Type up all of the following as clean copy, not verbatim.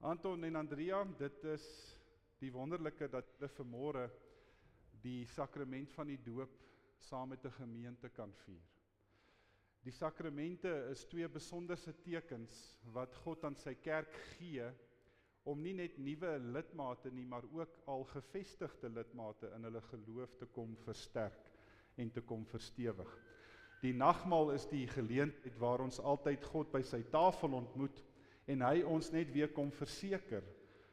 Anton en Andrea, dit is die wonderlike dat julle vanmôre die sakrament van die doop saam met 'n gemeente kan vier. Die sakramente is twee besonderse tekens wat God aan sy kerk gee om nie net nuwe lidmate nie, maar ook al gevestigde lidmate in hulle geloof te kom versterk en te kom verstewig. Die nagmaal is die geleentheid waar ons altyd God by sy tafel ontmoet en hy ons net weer kom verseker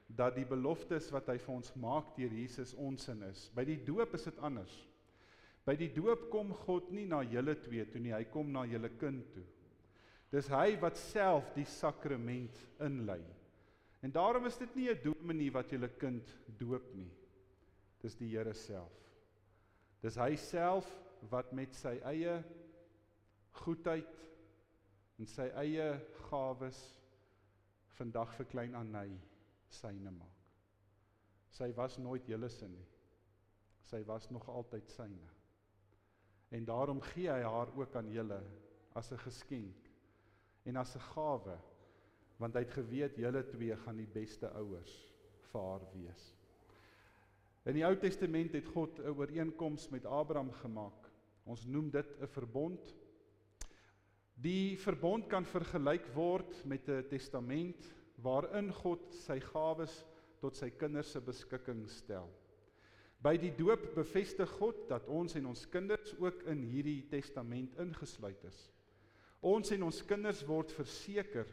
dat die beloftes wat hy vir ons maak deur Jesus onsin is. By die doop is dit anders. By die doop kom God nie na julle twee toe nie, hy kom na julle kind toe. Dis hy wat self die sakrament inlei. En daarom is dit nie 'n dominee wat julle kind doop nie. Dis die Here self. Dis hy self wat met sy eie goedheid en sy eie gawes vandag vir klein Anay syne maak. Sy was nooit julle sin nie. Sy was nog altyd syne. En daarom gee hy haar ook aan julle as 'n geskenk en as 'n gawe, want hy het geweet julle twee gaan die beste ouers vir haar wees. In die Ou Testament het God 'n ooreenkoms met Abraham gemaak. Ons noem dit 'n verbond. Die verbond kan vergelyk word met 'n testament waarin God sy gawes tot sy kinders se beskikking stel. By die doop bevestig God dat ons en ons kinders ook in hierdie testament ingesluit is. Ons en ons kinders word verseker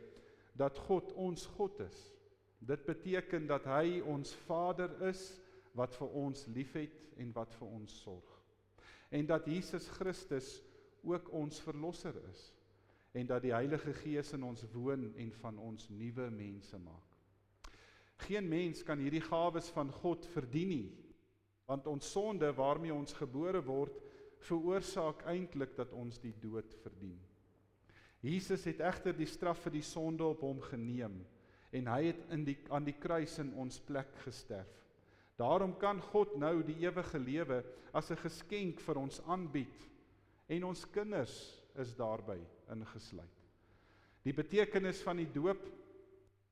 dat God ons God is. Dit beteken dat hy ons Vader is wat vir ons liefhet en wat vir ons sorg. En dat Jesus Christus ook ons verlosser is. En dat die Heilige Gees in ons woon en van ons nuwe mense maak. Geen mens kan hierdie gawes van God verdien nie, want ons sonde waarmee ons gebore word, veroorsaak eintlik dat ons die dood verdien. Jesus het egter die straf vir die sonde op hom geneem, en hy het aan die kruis in ons plek gesterf. Daarom kan God nou die ewige lewe as 'n geskenk vir ons aanbied, en ons kinders is daarby ingesluit. Die betekenis van die doop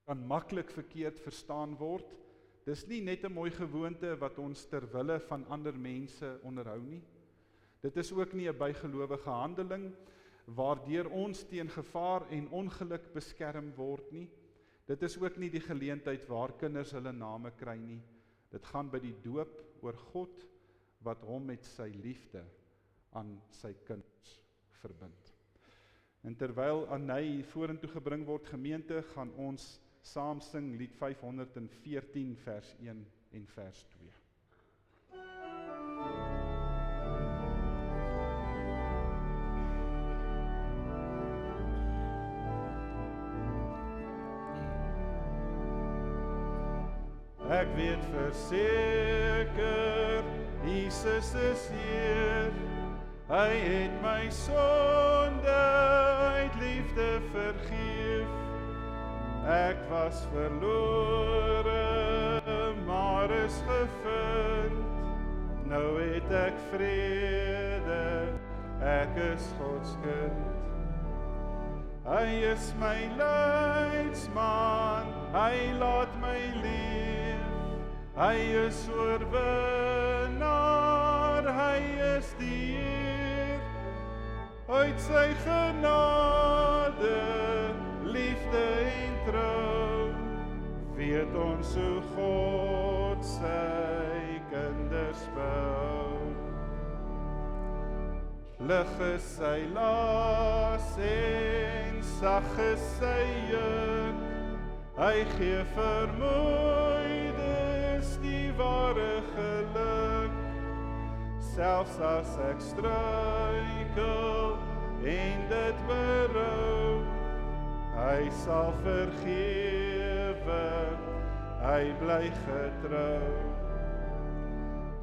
kan maklik verkeerd verstaan word. Dis nie net 'n mooi gewoonte wat ons ter wille van ander mense onderhou nie. Dit is ook nie 'n bygelowige handeling waardeur ons teen gevaar en ongeluk beskerm word nie. Dit is ook nie die geleentheid waar kinders hulle name kry nie. Dit gaan by die doop oor God wat hom met sy liefde aan sy kinders verbind. En terwyl Anay vorentoe gebring word, gemeente, gaan ons saam sing lied 514 vers 1 en vers 2. Ek weet verseker, Jesus is hier. Hy het my sonde uit liefde vergeef. Ek was verlore, maar is gevind. Nou het ek vrede, ek is Gods kind. Hy is my leidsman, hy laat my leef. Hy is oorwinnaar, hy is die Heer. Uit sy genade, liefde en trou, weet ons hoe God sy kinders behou. Lig is sy las en sag is sy juk, hy gee vermoeides die ware geluk. Selfs as ek struikel en dit berou, hy sal vergewe, hy bly getrou.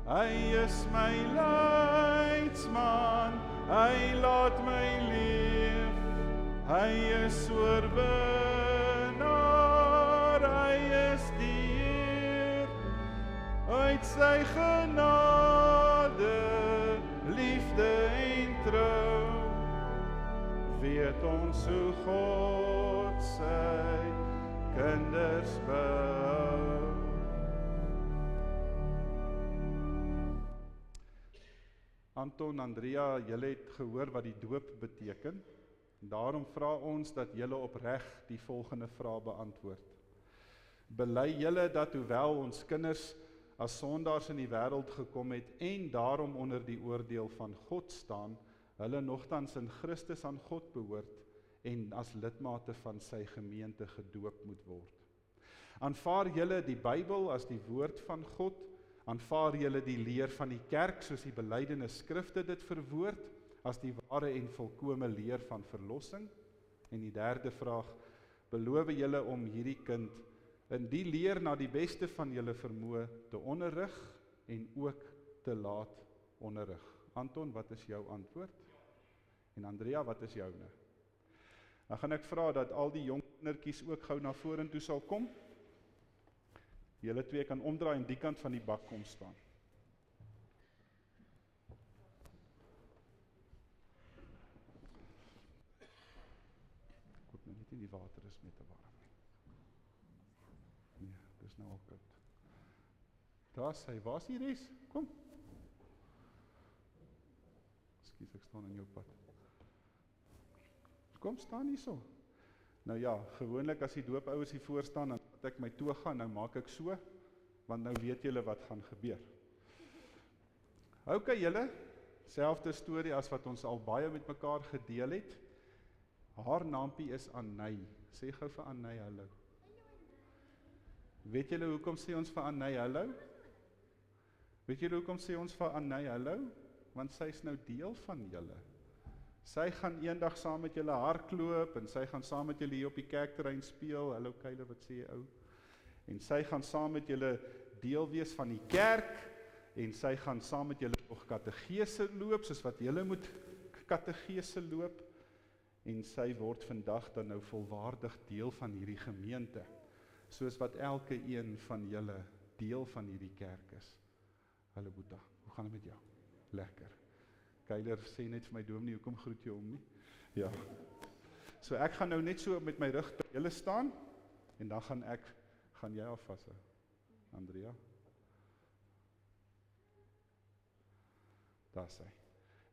Hy is my leidsman, hy laat my leef. Hy is oorwinnaar, hy is die Heer. Uit sy genade, liefde en trou, weet ons hoe God sy kinders behou. Anton, Andrea, julle het gehoor wat die doop beteken. Daarom vra ons dat julle opreg die volgende vraag beantwoord. Bely julle dat hoewel ons kinders as sondaars in die wêreld gekom het en daarom onder die oordeel van God staan, hulle nogtans in Christus aan God behoort en as lidmate van sy gemeente gedoop moet word. Aanvaar julle die Bybel as die woord van God? Aanvaar julle die leer van die kerk soos die belydenis skrifte dit verwoord as die ware en volkome leer van verlossing? En die derde vraag, beloof julle om hierdie kind in die leer na die beste van julle vermoë te onderrig en ook te laat onderrig? Anton, wat is jou antwoord? En Andrea, wat is joune? Dan gaan ek vra dat al die jong kindertjies ook gou na vorentoe sal kom. Julle twee kan omdraai en die kant van die bak kom staan. Ek hoop nou net nie die water is met te warm nie. Nee, dis nou al koud. Daar is hy, waar is die res? Kom. Ekskuus, ek staan in jou pad. Kom, staan hier so. Nou ja, gewoonlik as die doopouers hier voor staan, dan laat ek my toga, nou maak ek so, want nou weet julle wat gaan gebeur. Ok julle, selfde storie as wat ons al baie met mekaar gedeel het. Haar naampie is Annay. Sê gou vir Annay hallo. Weet julle hoekom sê ons vir Annay hallo? Weet julle hoekom sê ons vir Annay hallo? Want sy is nou deel van julle. Sy gaan eendag saam met julle hardloop en sy gaan saam met julle hier op die kerkterrein speel. Hallo Kyle, wat sê jy ou? En sy gaan saam met julle deel wees van die kerk en sy gaan saam met julle nog kategese loop, soos wat julle moet kategese loop. En sy word vandag dan nou volwaardig deel van hierdie gemeente, soos wat elke een van julle deel van hierdie kerk is. Hallo Boeta, hoe gaan dit met jou? Lekker. Keiler sê net vir my dominee, hoekom groet jy hom nie? Ja. So ek gaan nou net so met my rug tot julle staan, en dan gaan jy al vashou, Andrea. Daar is hy.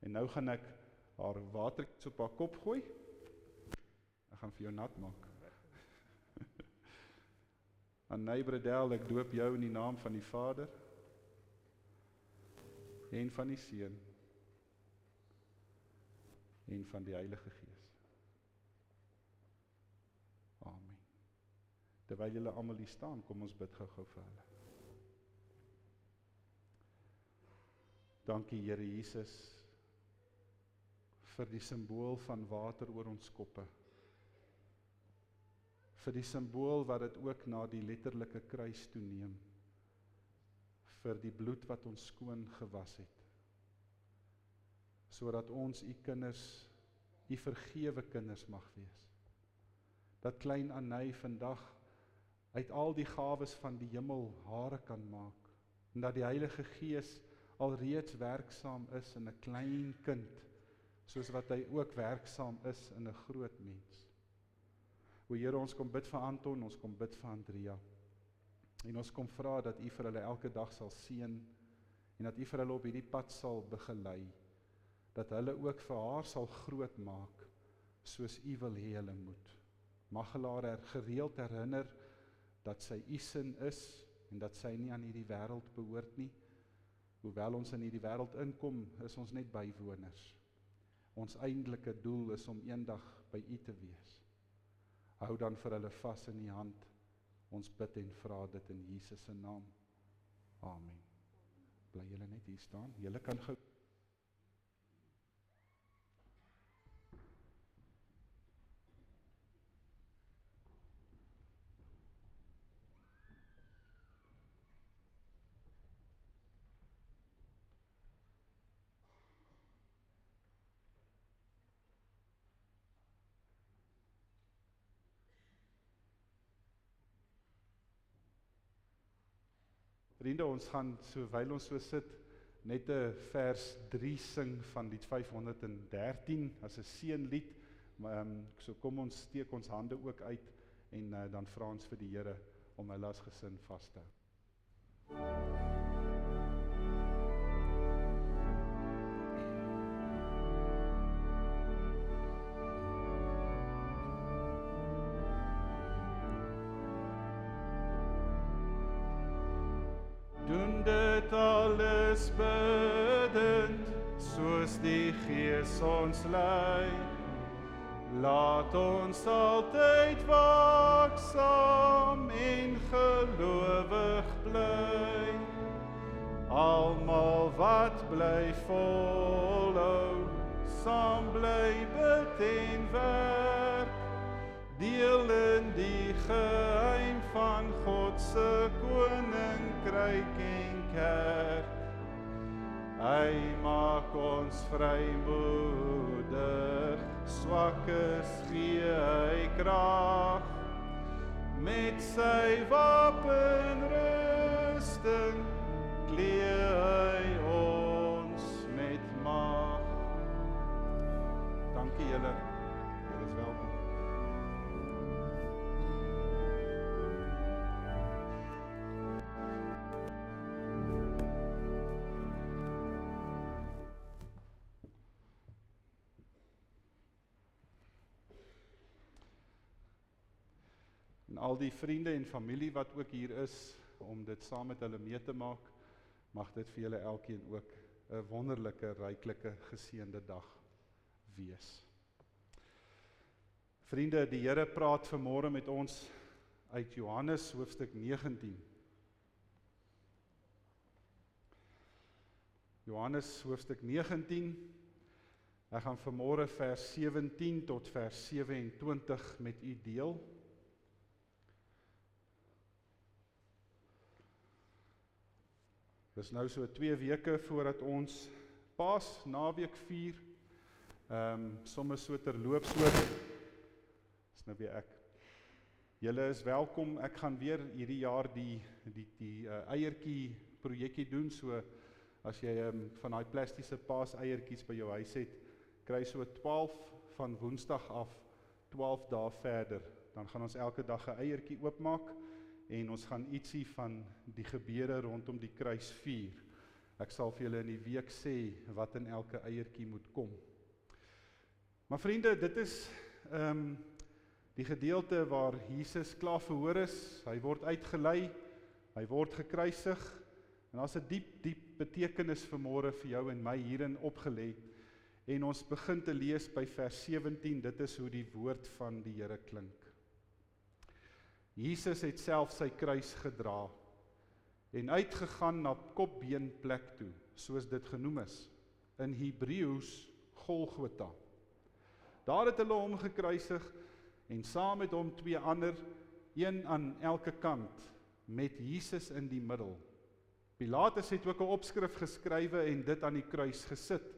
En nou gaan ek haar watertjies op haar kop gooi. Ek gaan vir jou nat maak. Annay Bredel, ek doop jou in die naam van die Vader, en van die Seun, en van die Heilige Gees. Amen. Terwyl julle almal hier staan, kom ons bid gou vir hulle. Dankie Here Jesus, vir die simbool van water oor ons koppe. Vir die simbool wat dit ook na die letterlike kruis toeneem. Vir die bloed wat ons skoon gewas het. Sodat ons u kinders, u vergewe kinders mag wees. Dat klein Annay vandag uit al die gawes van die hemel hare kan maak, en dat die Heilige Gees alreeds werksaam is in 'n klein kind, soos wat hy ook werksaam is in 'n groot mens. O Here, ons kom bid vir Anton, ons kom bid vir Andrea, en ons kom vra dat u vir hulle elke dag sal seën, en dat u vir hulle op hierdie pad sal begelei, dat hulle ook vir haar sal groot maak, soos u wil hê hulle moet. Mag hulle haar gereeld herinner, dat sy u sin is, en dat sy nie aan hierdie wêreld behoort nie. Hoewel ons in hierdie wêreld inkom, is ons net bywoners. Ons eindelike doel is om eendag by u te wees. Hou dan vir hulle vas in die hand. Ons bid en vra dit in Jesus se naam. Amen. Bly julle net hier staan. Julle kan gou Vriende, ons gaan, terwyl ons so sit, net 'n vers 3 sing van lied 513, as 'n seënlied. So kom ons steek ons hande ook uit, en dan vra ons vir die Here om hulle as gesin vas te hou. Doen dit alles bidend, soos die Gees ons lei. Laat ons altyd waaksaam en gelowig bly. Almal wat bly volhou, saam bly bid en werk, deel in die geheim van God se koninkryk en kerk. Hy maak ons vrymoedig, swakkes gee hy krag, met sy wapenrusting klee hy ons met mag. Dankie julle, julle is welkom. En al die vriende en familie wat ook hier is, om dit saam met hulle mee te maak, mag dit vir julle elkeen ook 'n wonderlike, ryklike, geseënde dag wees. Vriende, die Here praat vanmôre met ons uit Johannes hoofstuk 19. Johannes hoofstuk 19, ek gaan vanmôre vers 17 tot vers 27 met u deel. Dis nou so 2 weke voordat ons Paas naweek vier, sommer so terloops ook, dis nou weer ek. Julle is welkom, ek gaan weer hierdie jaar die eiertjie projekkie doen, so as jy van daai plastiese Paas eiertjies by jou huis het, kry so 12 van Woensdag af, 12 dae verder, dan gaan ons elke dag 'n eiertjie oopmaak, en ons gaan ietsie van die gebeure rondom die kruis vier. Ek sal vir julle in die week sê wat in elke eiertjie moet kom. Maar vriende, dit is die gedeelte waar Jesus klaar verhoor is, hy word uitgelei, hy word gekruisig, en daar's 'n diep betekenis vanmôre vir jou en my hierin opgelê, en ons begin te lees by vers 17, dit is hoe die woord van die Here klink. Jesus het self sy kruis gedra en uitgegaan na kopbeenplek toe, soos dit genoem is, in Hebreëus Golgotha. Daar het hulle hom gekruisig en saam met hom 2 ander, een aan elke kant, met Jesus in die middel. Pilatus het ook 'n opskrif geskrywe en dit aan die kruis gesit.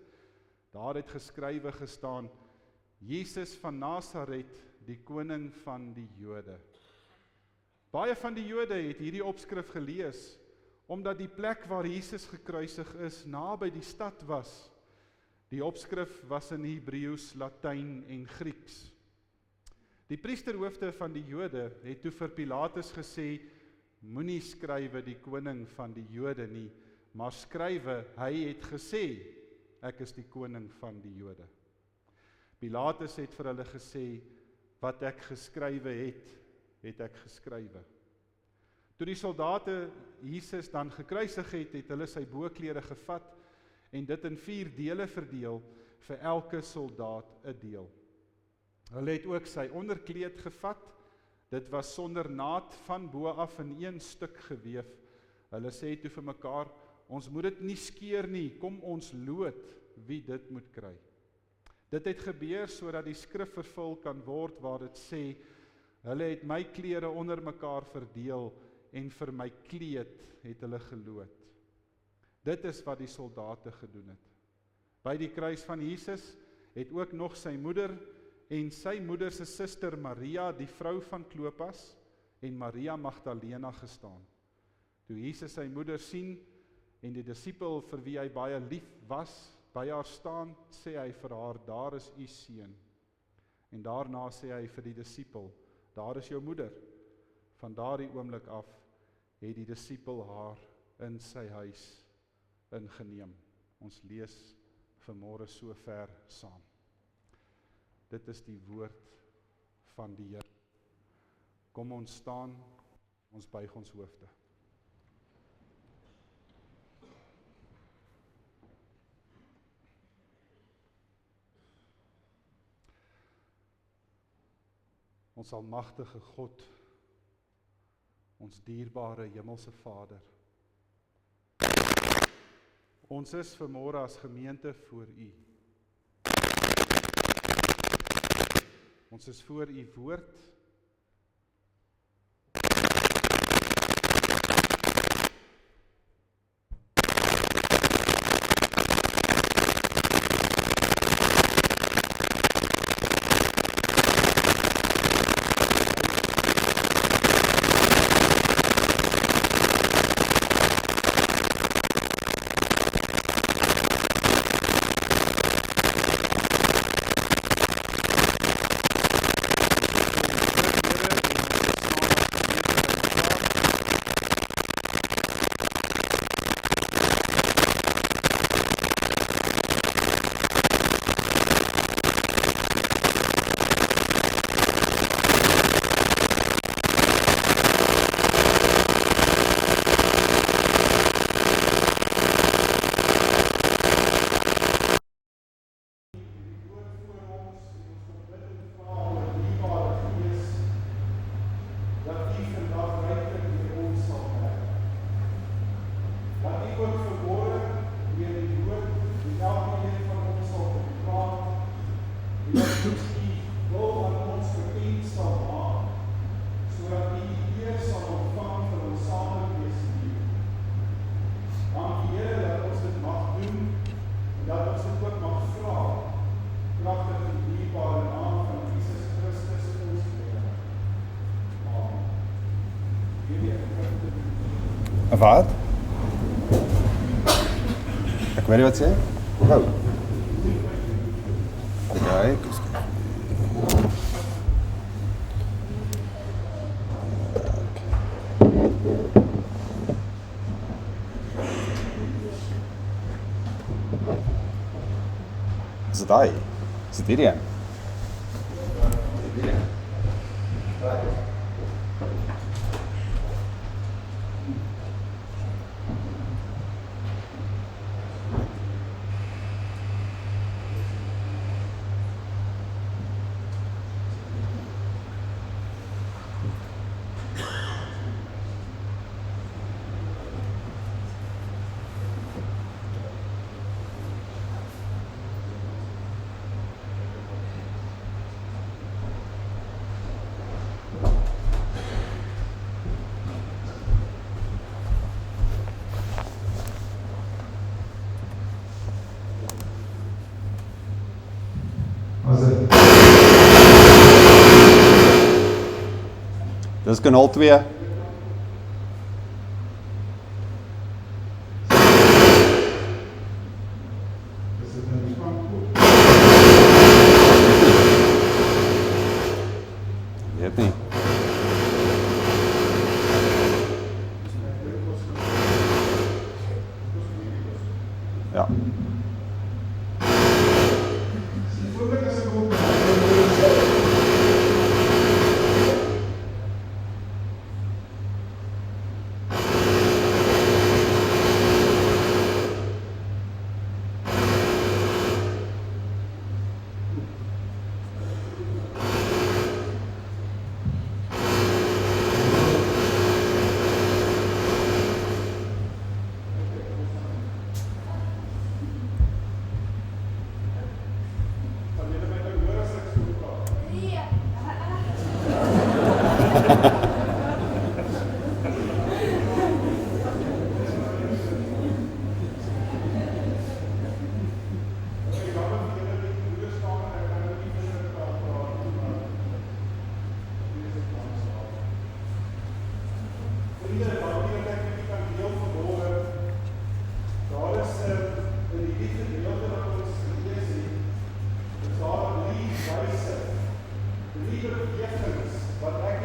Daar het geskrywe gestaan, Jesus van Nasaret, die koning van die Jode. Baie van die Jode het hierdie opskrif gelees, omdat die plek waar Jesus gekruisig is, naby die stad was. Die opskrif was in Hebreëus, Latyn en Grieks. Die priesterhoofde van die Jode het toe vir Pilatus gesê, moenie skrywe die koning van die Jode nie, maar skrywe, hy het gesê, ek is die koning van die Jode. Pilatus het vir hulle gesê, wat ek geskrywe het ek geskrywe. Toe die soldate Jesus dan gekruisig het hulle sy boklere gevat en dit in 4 dele verdeel, vir elke soldaat 'n deel. Hulle het ook sy onderkleed gevat, dit was sonder naad van bo af in 1 stuk geweef. Hulle sê toe vir mekaar, ons moet dit nie skeur nie, kom ons loot wie dit moet kry. Dit het gebeur sodat die skrif vervul kan word waar dit sê, hulle het my klere onder mekaar verdeel en vir my kleed het hulle geloot. Dit is wat die soldate gedoen het. By die kruis van Jesus het ook nog sy moeder en sy moeder se suster Maria, die vrou van Klopas, en Maria Magdalena gestaan. Toe Jesus sy moeder sien en die disipel vir wie hy baie lief was, by haar staan, sê hy vir haar, daar is u seun. En daarna sê hy vir die disipel, daar is jou moeder. Van daardie oomblik af het die disipel haar in sy huis ingeneem. Ons lees vanmôre so ver saam. Dit is die woord van die Here. Kom ons staan, ons buig ons hoofde. Ons almagtige God, ons dierbare hemelse Vader. Ons is vanmôre as gemeente voor U. Ons is voor U woord. Wat? Ek weet nie wat sê. Hou. Kyk, is dit hy? Is dit hierdie een? Dis kanaal 2. Weet nie. Ja. Wat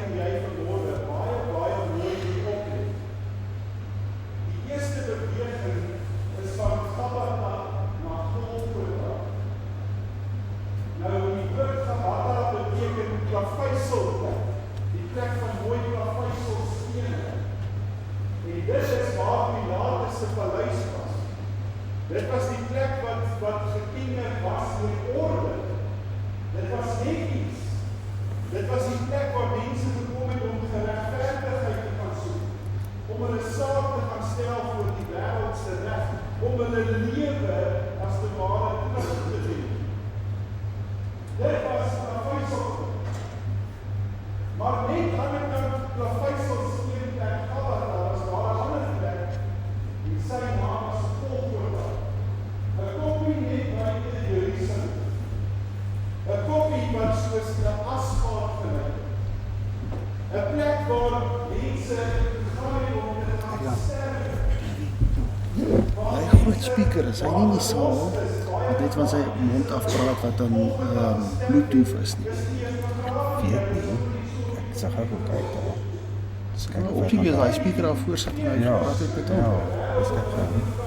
Hy groot speaker is, hy nie in die saal, wat net van sy mond afpraat wat dan Bluetooth is nie. Weet nie. Ek sal gou kyk daar. Dis kyk of jy weer daai speaker daar voor sit en hy praat uit met hom. Dis kyk gou.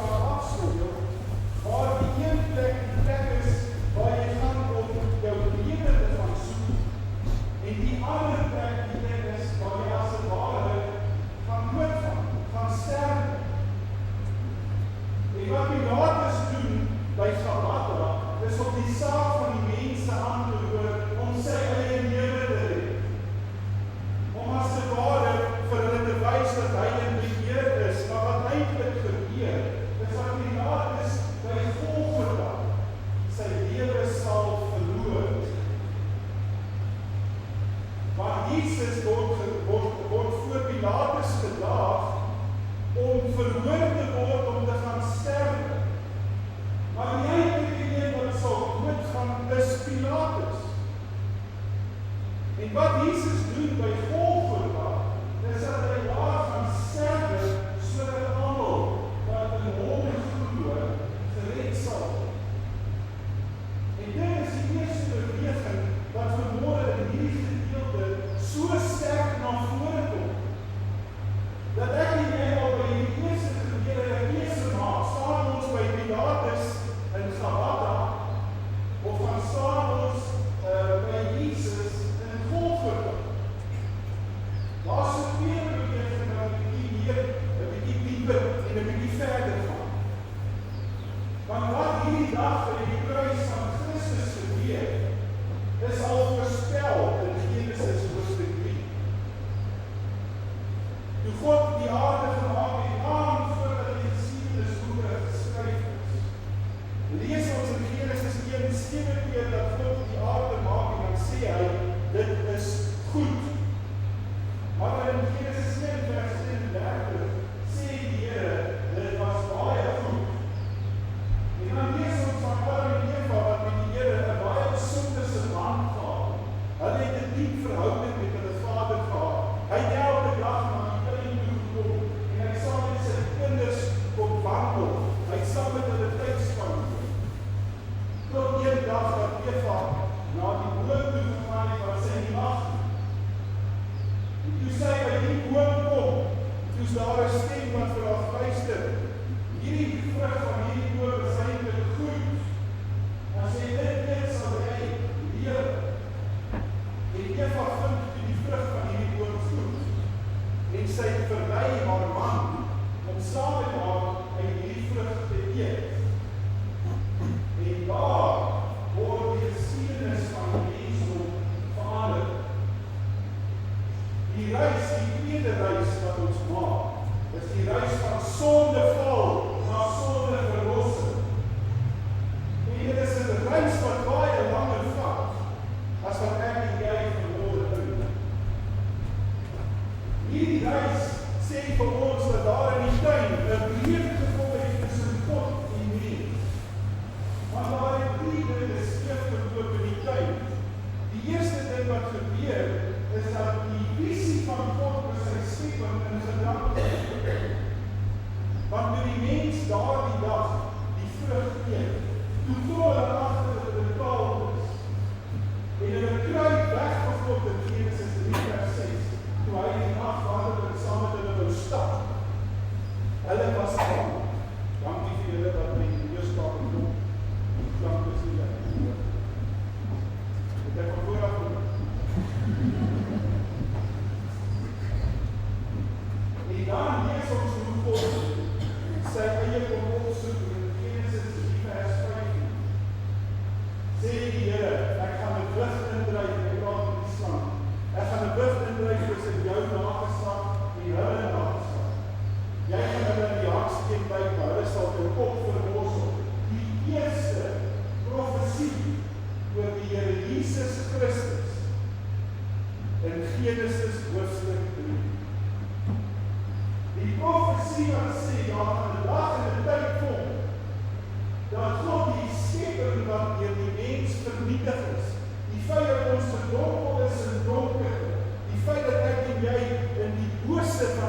Die feit dat ek en jy in die bose van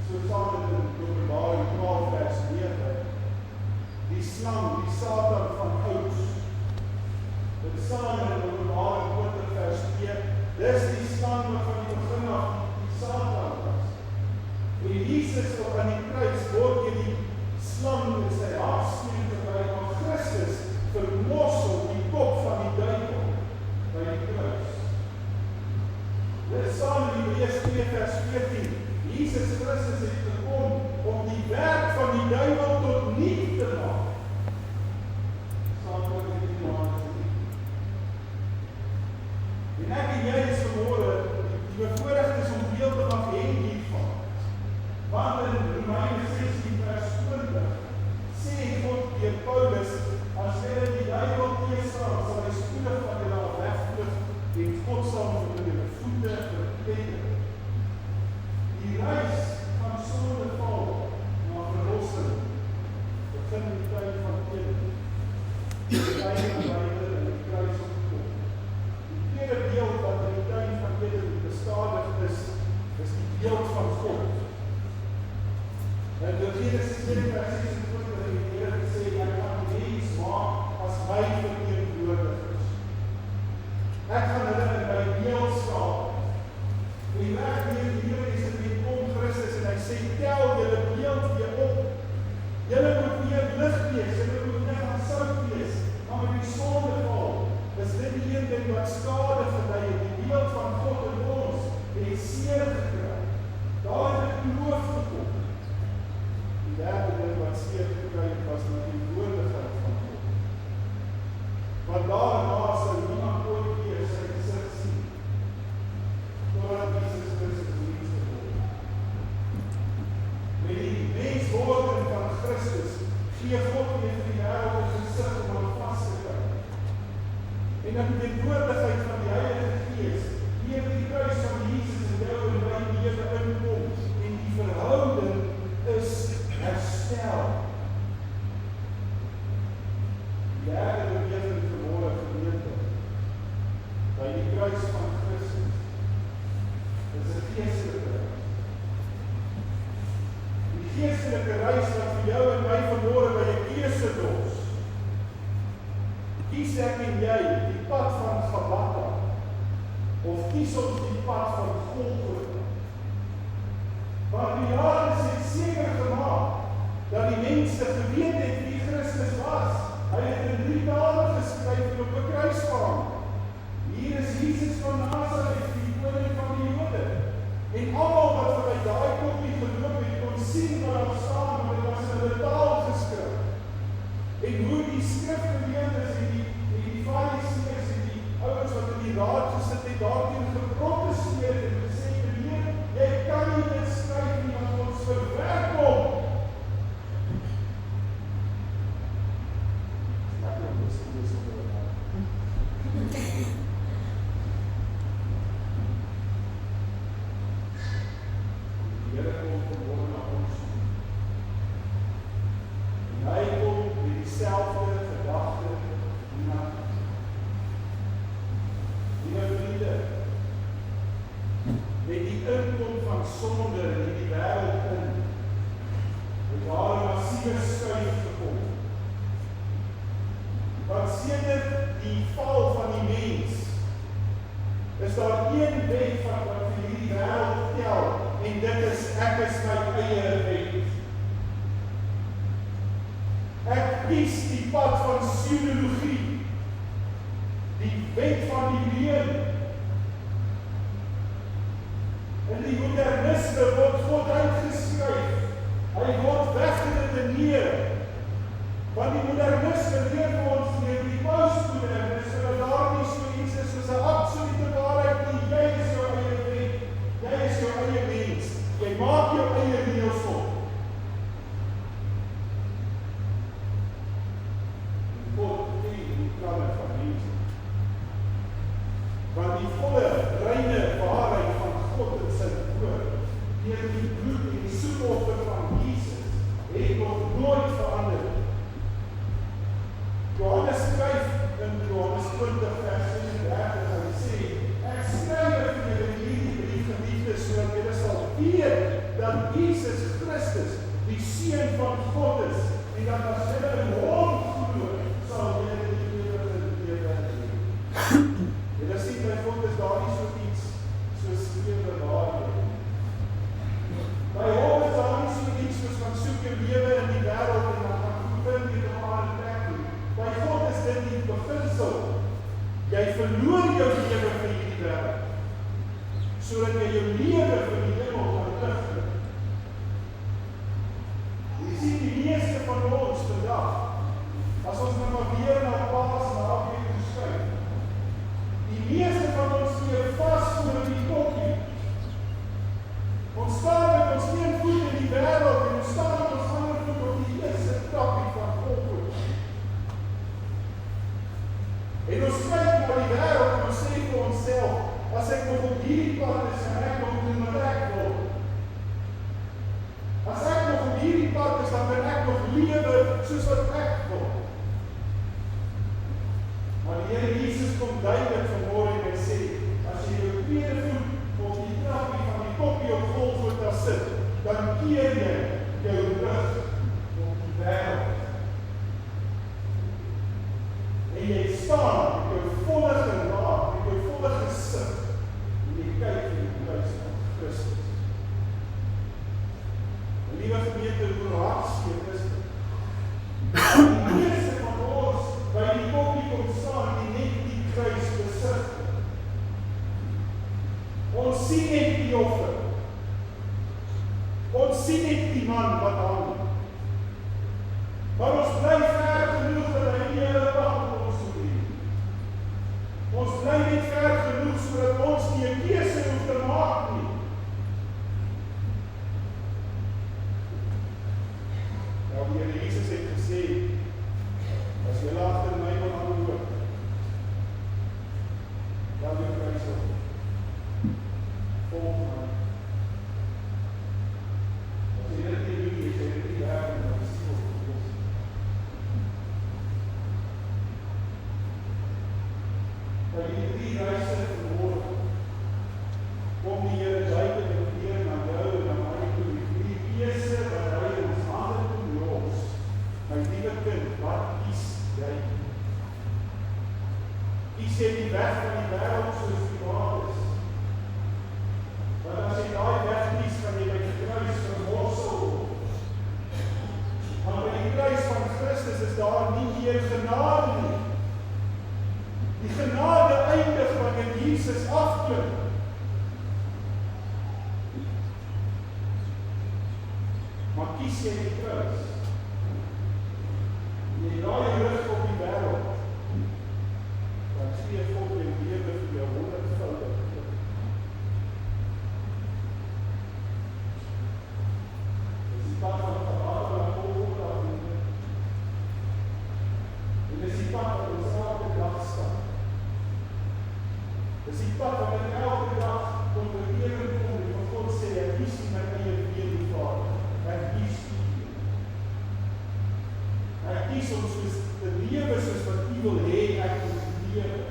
So staan dit in Openbaring 12 vers 9. Die slang, die Satan van ouds. Dit staan in Openbaring 20 vers 2. Dis die slang wat van die begin af die Satan was. En Jesus op aan die kruis word die slang in sy haarsnee gebruik, maar Christus vermorsel die kop van die duivel by die kruis. Dit staan in Hebreërs 2 vers 14. Jesus Christus het gekom om die werk van die duivel tot niet te maak. Saam met die naam van die. En ek en jy is vanmôre die bevoorrecht is om deel te mag hê hiervan. Want in Romeine 16 vers 20 sê God deur Paulus, as julle die duivel teenstaan, sal hy spoedig van julle af wegvlug en God sal vir julle voete verpletter. Die reis van sondeval na verlossing begin in die tyd van Eden. Die tyd van Eden en die kruis opkom. Die tweede beeld wat in die tyd van Eden bestadig is die beeld van God. En door Genesis 1 vers 26 het die Here gesê, ek gaan die mens maak as my verteenwoordigers. Ek gaan hulle in my beeld skaap. En reg hier die Here is in kom Christus en hy sê, tel julle beeld weer op. Julle moet weer lig wees, julle moet nie gaan sout wees. Maar met die sondeval is dit die een ding wat skade verlei het. Die beeld van God in ons het seer gekry. Daar het die geloof gekom. Die derde ding wat seer gekry het was met die woordigheid van God. Want daarna sou niemand ooit weer sy gesig sien. Totdat Jesus Christus mens geword. Met die menswording van Christus gee God weer vir die wêreld 'n gesig om hom vas te kry. En dan die woordigheid van die Heilige Gees deur die kruis van Jesus in jou en my lewe inkom en die verhouding is herstel. Die derde beweging vanmôre gemeente by die kruis van Christus is 'n geestelike reis. Die geestelike reis wat vir jou en my vanmôre by 'n keuse los. Kies ek en jy die pad van Gabata of kies ons die pad van Golgotha? Want die Johannes het seker gemaak dat die mense geweet het wie Christus was. Hy het in 3 tale geskryf en op 'n kruis gehang. Hier is Jesus van Nazareth, die koning van die Jode. En almal wat verby daai koppie geloop het, kon sien wat daar staan, want dit was in 'n taal geskryf. En hoe die skrifgeleerdes en die Fariseërs en die ouens wat in die raad gesit het, daarteen geprotesteer en gesê, meneer, jy kan nie dit skryf nie, want ons verwerp hom. Johannes skryf in Johannes 20 vers 36, hy sê, ek skryf vir julle hierdie brief, geliefdes, sodat julle sal weet dat Jesus Christus die Seun van God is en dat as jy in hom glo, sal jy die ewige lewe hê. Julle sien by God is daar nie so iets soos skrewe waarhede. By hom is daar nie so iets soos van soek jou lewe in die wêreld en dan gaan goed vind jy op aarde plek nie. By God is dit die beginsel. Jy verloor jou lewe vir hierdie wêreld, sodat jy jou lewe vir die hemel kan terugkry. Jy sien die meeste van ons vandag, as ons nou maar weer na Paasnaweek skuif, die meeste van ons steur vas voor die koppie. Ons staan met ons een voet in die wêreld en ons staan met ons ander voet op die eerste trappie van Golgotha. En ons kyk na die wêreld en ons sê vir onsself, as ek nog op hierdie pad is, en ek nog doen wat ek wil. As ek nog op hierdie pad is, dan kan ek nog lewe soos wat ek wil. Maar die Here Jesus kom duidelik vanmôre en sê, as jy jou tweede voet op die trappie van die koppie op Golgotha sit, dan keer jy jou rug op die wêreld. En jy staan met jou volle gelaat, met jou volle gesig, en jy kyk in die kruis van Christus. En liewe gemeente, hoe hartseer is dit? Die meeste van ons by die koppie kom staan en net die kruis besig. Ons sien net die offer. Ons sien net die man wat hang. Maar ons bly ver genoeg dat hy nie hele pad met ons moet hê. Ons bly net ver genoeg sodat ons nie 'n keuse hoef te maak nie. Nou die Here Jesus het gesê, as jy agter my wil aanloop, dan jou kruis op. Volg my. As jy dit nie doen, is jy dit nie werd en dan is jy op die los. By die 3 reise vanmôre, kom die Here duidelik weer na jou en na my toe, die keuse wat hy in ons hande toe los. My liewe kind, wat kies jy? Kies jy die weg van die wêreld soos die waar is? Want as jy daai weg kies, gaan jy by die kruis vermorsel word. Maar by die kruis van Christus is daar nie meer genade nie. Die genade eindig wanneer Jesus afklim. Maar kies jy die kruis? Jy draai jou rug op die wêreld, dan gee God jou lewe vir jou 100voudig. Dis die pad van genade na Golgotha. En dis die pad wat ons elke dag stap. Dis die pad wat ek elke dag onder ewig kom en van God sê, ek kies nie my eie weer die Vader. Ek kies nie. Ek kies om soos te lewe soos wat U wil hê ek moet lewe.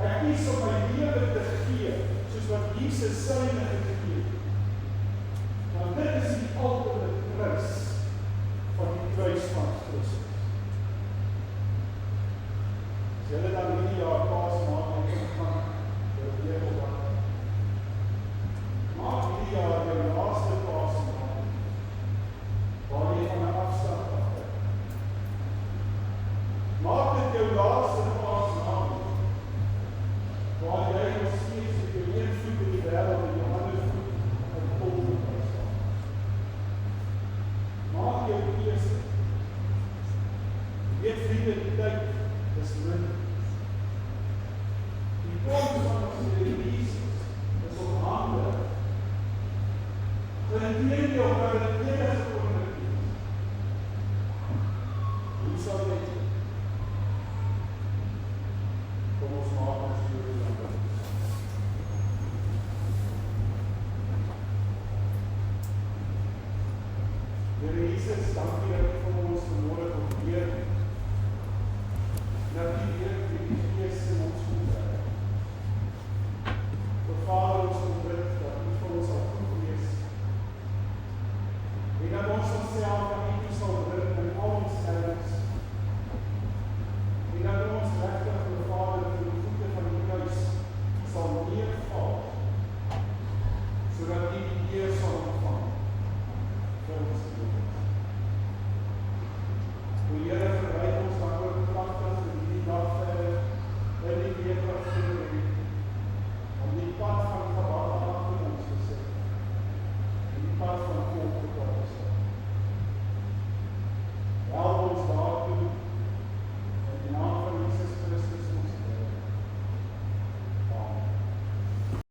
Ek kies om my lewe te gee soos wat Jesus syne gegee het. Want dit is die ultimate prys van die kruis van Christus. As julle dan hierdie jaar Paasnaweek gaan vir die Here maak hierdie jaar jou laaste Paasnaweek waar jy van 'n afstand af kyk. Maak dit jou laaste Paasnaweek waar jy nog steeds met jou een voet in die wêreld en jou ander voet op Golgotha staan. Maak jou keuse. Weet vriende, die tyd is min. Die koms van ons Here Jesus is op hande. Gerendeer jou by die enige oomblik. Hoe sal jy dit? Kom ons maak ons lewe lang. Here Jesus, dankie dat U vir ons vanmôre kom leer. Dat U weer die Gees in ons moet werk. Vader,